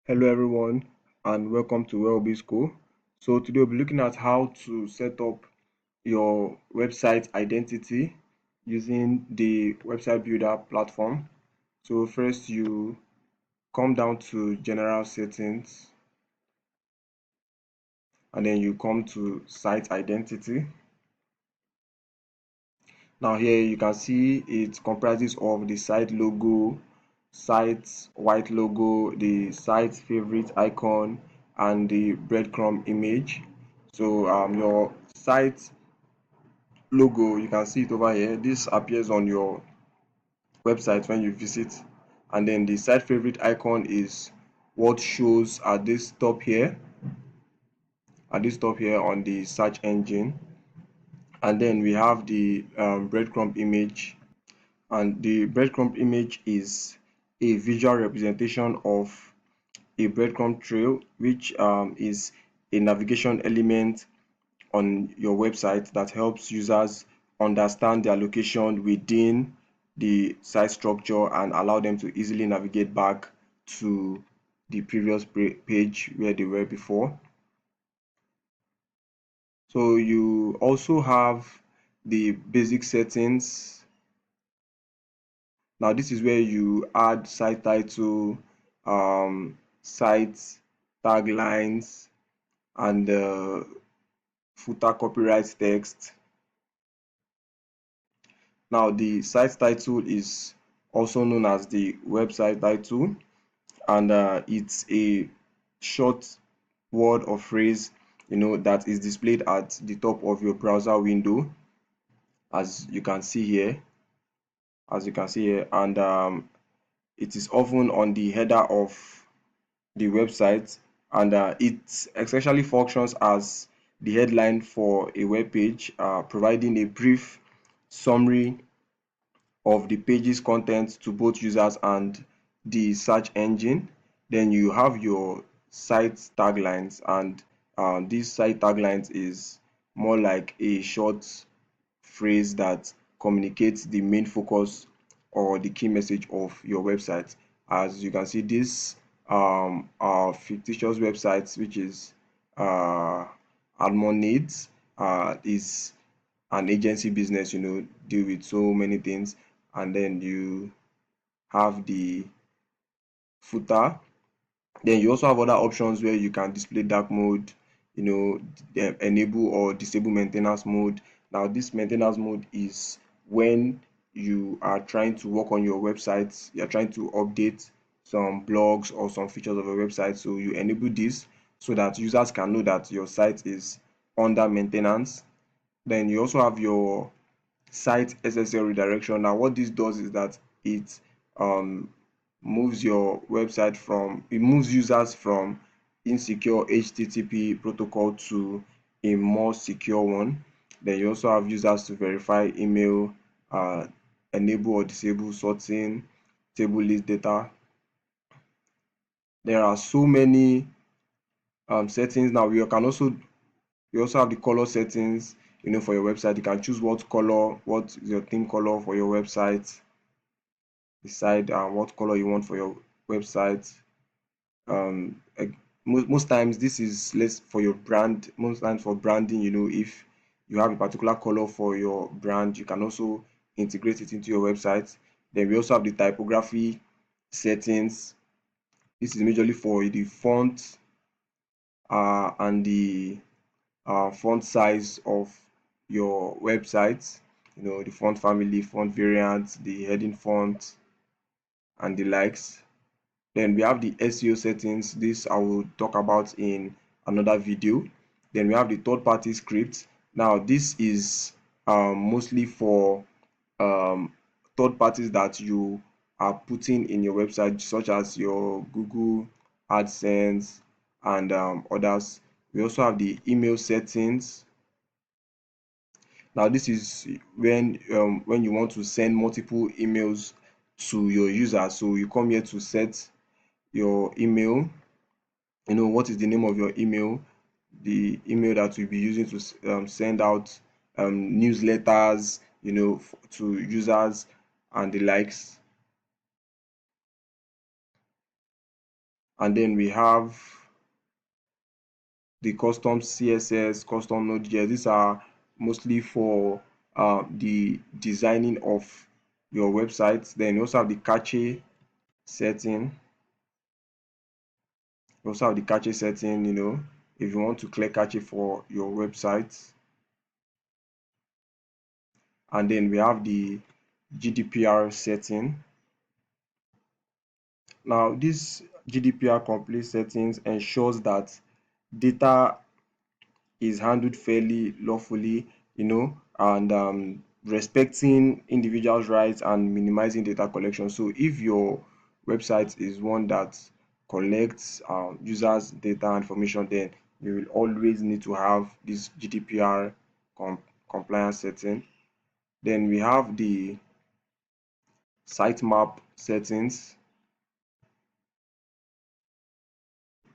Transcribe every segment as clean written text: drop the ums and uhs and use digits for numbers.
Hello everyone and welcome to Wellbe School. So today we'll be looking at how to set up your website identity using the website builder platform. So first you come down to general settings and then you come to site identity. Now here you can see it comprises of the site logo, site white logo, the site favorite icon, and the breadcrumb image. So your site logo, you can see it over here. This appears on your website when you visit, and then the site favorite icon is what shows at this top here on the search engine. And then we have the breadcrumb image, and the breadcrumb image is a visual representation of a breadcrumb trail, which is a navigation element on your website that helps users understand their location within the site structure and allow them to easily navigate back to the previous page where they were before. So you also have the basic settings. Now this is where you add site title, site taglines, and footer copyright text. Now the site title is also known as the website title, and it's a short word or phrase that is displayed at the top of your browser window, as you can see here and it is often on the header of the website, and it essentially functions as the headline for a web page, providing a brief summary of the page's content to both users and the search engine. Then you have your site taglines, and this site taglines is more like a short phrase that communicates the main focus or the key message of your website. As you can see, this are fictitious websites, which is uh, Admon Needs, is an agency business, deal with so many things. And then you have the footer. Then you also have other options where you can display dark mode, enable or disable maintenance mode. Now this maintenance mode is when you are trying to work on your website, you're trying to update some blogs or some features of a website, so you enable this so that users can know that your site is under maintenance. Then you also have your site SSL redirection. Now what this does is that it um, moves users from insecure HTTP protocol to a more secure one. Then you also have users to verify email, uh, enable or disable sorting, table list data. There are so many settings. Now you also have the color settings, for your website. You can choose what is your theme color for your website. Decide what color you want for your website. Most times this is less for your brand. Most times for branding, if you have a particular color for your brand, you can also integrate it into your website. Then we also have the typography settings. This is majorly for the font and the font size of your website, the font family, font variant, the heading font, and the likes. Then we have the SEO settings. This I will talk about in another video. Then we have the third party script. Now this is mostly for um, third parties that you are putting in your website, such as your Google AdSense and others. We also have the email settings. Now this is when you want to send multiple emails to your user. So you come here to set your email. What is the name of your email, the email that you'll be using to send out newsletters, to users and the likes. And then we have the custom CSS, custom Node.js. These are mostly for the designing of your website. Then you also have the cache setting. You also have the cache setting, if you want to clear cache for your website. And then we have the GDPR setting. Now, this GDPR complete settings ensures that data is handled fairly, lawfully, and respecting individuals' rights and minimizing data collection. So, if your website is one that collects users' data information, then you will always need to have this GDPR compliance setting. Then we have the sitemap settings.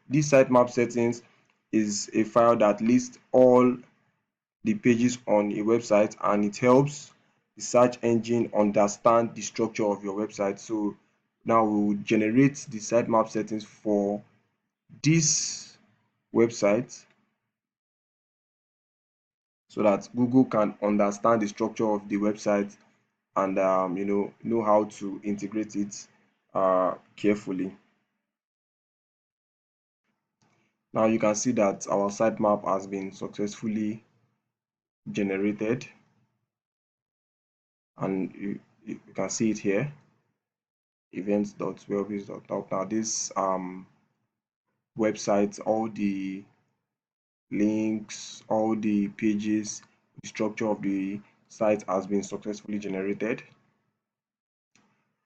This sitemap settings is a file that lists all the pages on a website, and it helps the search engine understand the structure of your website. So now we will generate the sitemap settings for this website so that Google can understand the structure of the website and know how to integrate it carefully. Now you can see that our sitemap has been successfully generated, and you can see it here, events.wellbiz.org. Now this website, all the links, all the pages, the structure of the site has been successfully generated.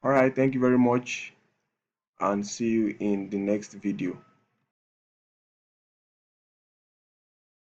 All right, thank you very much, and see you in the next video.